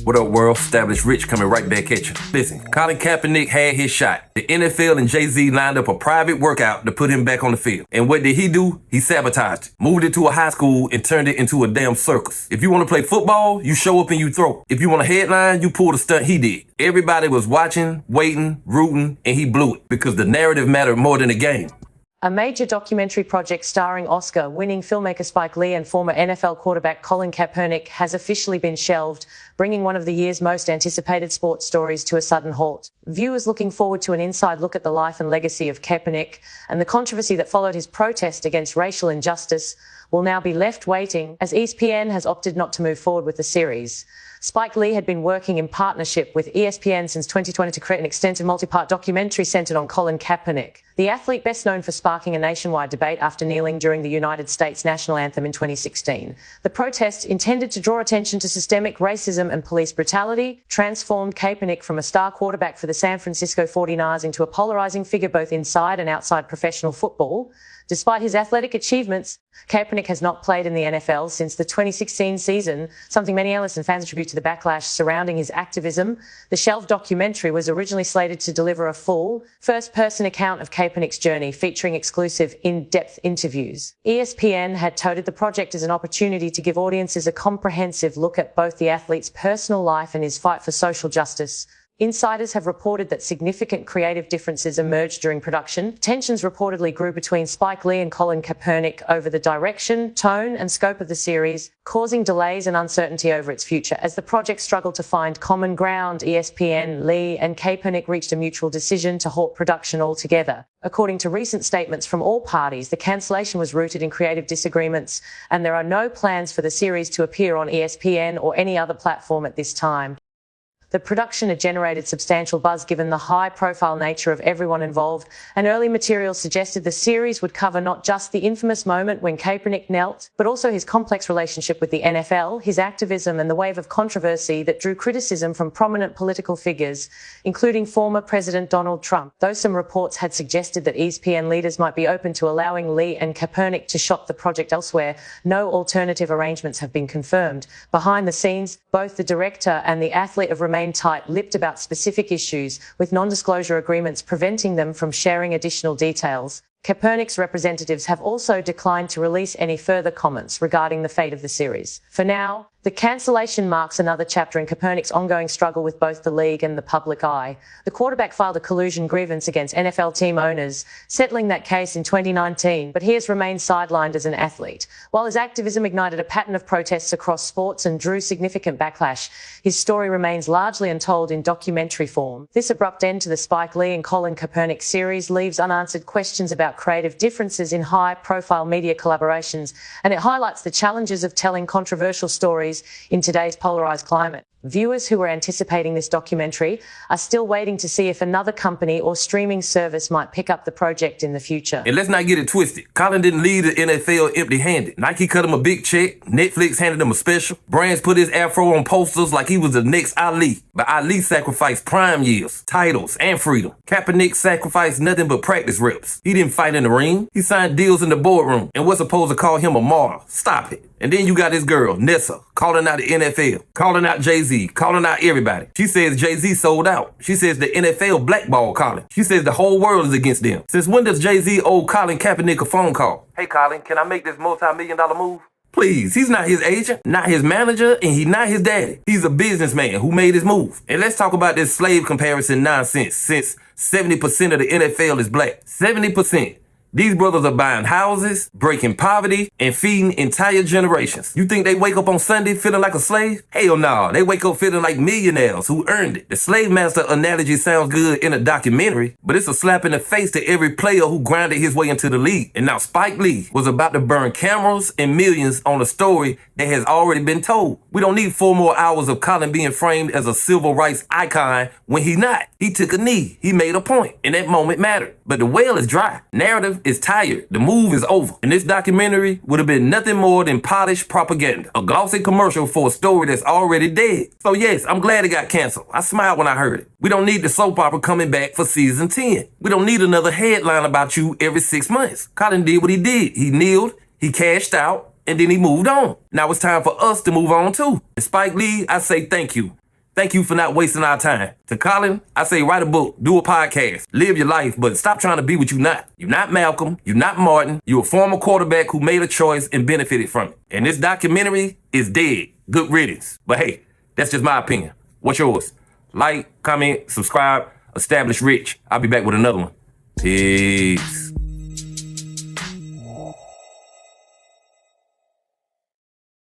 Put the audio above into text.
What up, world? Established Rich coming right back at you. Listen, Colin Kaepernick had his shot. The NFL and Jay-Z lined up a private workout to put him back on the field. And what did he do? He sabotaged it. Moved it to a high school and turned it into a damn circus. If you want to play football, you show up and you throw. If you want a headline, you pull the stunt he did. Everybody was watching, waiting, rooting, and he blew it because the narrative mattered more than the game. A major documentary project starring Oscar-winning filmmaker Spike Lee and former NFL quarterback Colin Kaepernick has officially been shelved, bringing one of the year's most anticipated sports stories to a sudden halt. Viewers looking forward to an inside look at the life and legacy of Kaepernick and the controversy that followed his protest against racial injustice will now be left waiting, as ESPN has opted not to move forward with the series. Spike Lee had been working in partnership with ESPN since 2020 to create an extensive multi-part documentary centered on Colin Kaepernick, the athlete best known for sparking a nationwide debate after kneeling during the United States national anthem in 2016. The protest, intended to draw attention to systemic racism and police brutality, transformed Kaepernick from a star quarterback for the San Francisco 49ers into a polarizing figure both inside and outside professional football. Despite his athletic achievements, Kaepernick has not played in the NFL since the 2016 season, something many analysts and fans attribute to the backlash surrounding his activism. The shelved documentary was originally slated to deliver a full, first-person account of Kaepernick's journey, featuring exclusive, in-depth interviews. ESPN had touted the project as an opportunity to give audiences a comprehensive look at both the athlete's personal life and his fight for social justice. Insiders have reported that significant creative differences emerged during production. Tensions reportedly grew between Spike Lee and Colin Kaepernick over the direction, tone, and scope of the series, causing delays and uncertainty over its future. As the project struggled to find common ground, ESPN, Lee, and Kaepernick reached a mutual decision to halt production altogether. According to recent statements from all parties, the cancellation was rooted in creative disagreements, and there are no plans for the series to appear on ESPN or any other platform at this time. The production had generated substantial buzz given the high-profile nature of everyone involved, and early material suggested the series would cover not just the infamous moment when Kaepernick knelt, but also his complex relationship with the NFL, his activism, and the wave of controversy that drew criticism from prominent political figures, including former President Donald Trump. Though some reports had suggested that ESPN leaders might be open to allowing Lee and Kaepernick to shop the project elsewhere, no alternative arrangements have been confirmed. Behind the scenes, both the director and the athlete have remained tight-lipped about specific issues, with non-disclosure agreements preventing them from sharing additional details. Kaepernick's representatives have also declined to release any further comments regarding the fate of the series. For now, the cancellation marks another chapter in Kaepernick's ongoing struggle with both the league and the public eye. The quarterback filed a collusion grievance against NFL team owners, settling that case in 2019, but he has remained sidelined as an athlete. While his activism ignited a pattern of protests across sports and drew significant backlash, his story remains largely untold in documentary form. This abrupt end to the Spike Lee and Colin Kaepernick series leaves unanswered questions about creative differences in high-profile media collaborations, and it highlights the challenges of telling controversial stories in today's polarized climate. Viewers who were anticipating this documentary are still waiting to see if another company or streaming service might pick up the project in the future. And let's not get it twisted. Colin didn't leave the NFL empty-handed. Nike cut him a big check. Netflix handed him a special. Brands put his afro on posters like he was the next Ali. But Ali sacrificed prime years, titles, and freedom. Kaepernick sacrificed nothing but practice reps. He didn't fight in the ring. He signed deals in the boardroom and was supposed to call him a martyr. Stop it. And then you got this girl, Nessa, calling out the NFL, calling out Jay-Z, calling out everybody. She says Jay-Z sold out. She says the NFL blackballed Colin. She says the whole world is against them. Since when does Jay-Z owe Colin Kaepernick a phone call? Hey, Colin, can I make this multi-million-dollar move? Please, he's not his agent, not his manager, and he's not his daddy. He's a businessman who made his move. And let's talk about this slave comparison nonsense, since 70% of the NFL is black. 70%. These brothers are buying houses, breaking poverty, and feeding entire generations. You think they wake up on Sunday feeling like a slave? Hell no, they wake up feeling like millionaires who earned it. The slave master analogy sounds good in a documentary, but it's a slap in the face to every player who grinded his way into the league. And now Spike Lee was about to burn cameras and millions on a story that has already been told. We don't need 4 more hours of Colin being framed as a civil rights icon when he's not. He took a knee. He made a point, and that moment mattered. But the well is dry. Narrative is tired. The move is over. And this documentary would have been nothing more than polished propaganda. A glossy commercial for a story that's already dead. So yes, I'm glad it got canceled. I smiled when I heard it. We don't need the soap opera coming back for season 10. We don't need another headline about you every 6 months. Colin did what he did. He kneeled, he cashed out, and then he moved on. Now it's time for us to move on too. And Spike Lee, I say thank you. Thank you for not wasting our time. To Colin, I say write a book, do a podcast, live your life, but stop trying to be what you're not. You're not Malcolm, you're not Martin, you're a former quarterback who made a choice and benefited from it. And this documentary is dead. Good riddance. But hey, that's just my opinion. What's yours? Like, comment, subscribe, establish rich. I'll be back with another one. Peace.